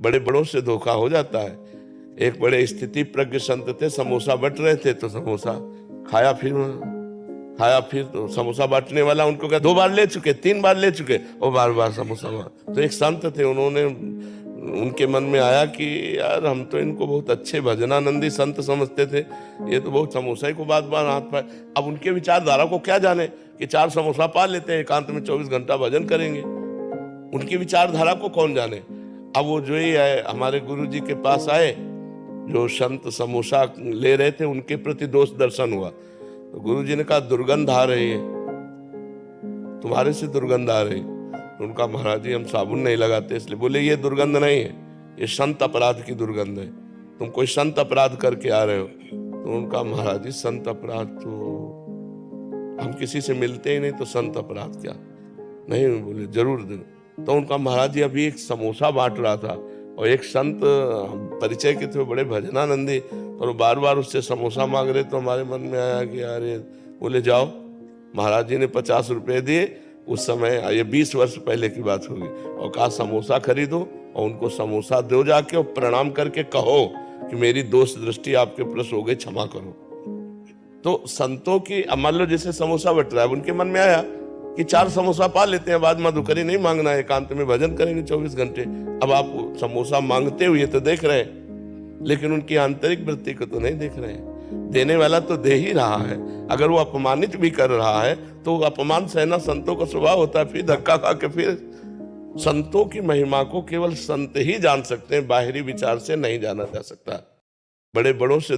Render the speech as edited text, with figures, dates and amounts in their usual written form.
बड़े बड़ों से धोखा हो जाता है। एक बड़े स्थिति प्रज्ञ संत थे, समोसा बट रहे थे तो समोसा खाया, फिर तो समोसा बांटने वाला उनको कहा 2 बार ले चुके, 3 बार ले चुके, और बार बार समोसा। तो एक संत थे, उनके मन में आया कि यार हम तो इनको बहुत अच्छे भजनानंदी संत समझते थे, ये तो बहुत समोसा ही को बार बार हाथ पाए। अब उनके विचारधारा को क्या जाने कि 4 समोसा पा लेते हैं, एकांत में 24 घंटा भजन करेंगे, उनकी विचारधारा को कौन जाने। अब वो जो ही आए हमारे गुरु जी के पास आए, जो संत समोसा ले रहे थे उनके प्रति दोष दर्शन हुआ। तो गुरु जी ने कहा दुर्गंध आ रही है, तुम्हारे से दुर्गंध आ रही। उनका महाराज जी हम साबुन नहीं लगाते इसलिए। बोले ये दुर्गंध नहीं है, ये संत अपराध की दुर्गंध है, तुम कोई संत अपराध करके आ रहे हो। तो उनका महाराज जी संत अपराध तो हम किसी से मिलते ही नहीं, तो संत अपराध क्या। नहीं, बोले जरूर दे। तो उनका महाराज जी अभी एक समोसा बांट रहा था और एक संत परिचय के थे, बड़े भजनानंदी, और बार बार उससे समोसा मांग रहे। तो हमारे मन में आया कि यार ये, बोले जाओ। महाराज जी ने 50 रुपए दिए, उस समय ये 20 वर्ष पहले की बात होगी, और कहा समोसा खरीदो और उनको समोसा दो जाके, और प्रणाम करके कहो कि मेरी दोष दृष्टि आपके प्रति हो गई, क्षमा करो। तो संतों की मान लो जैसे समोसा बट रहा है, उनके मन में आया कि 4 समोसा पा लेते हैं, बाद मधुकरी नहीं मांगना है, एकांत में भजन करेंगे 24 घंटे। अब आप समोसा मांगते हुए तो देख रहे हैं, लेकिन उनकी आंतरिक वृत्ति को तो नहीं देख रहे हैं। देने वाला तो दे ही रहा है, अगर वो अपमानित भी कर रहा है तो अपमान सहना संतों का स्वभाव होता है। फिर धक्का खा के फिर संतों की महिमा को केवल संत ही जान सकते हैं, बाहरी विचार से नहीं जाना जा सकता। बड़े बड़ों से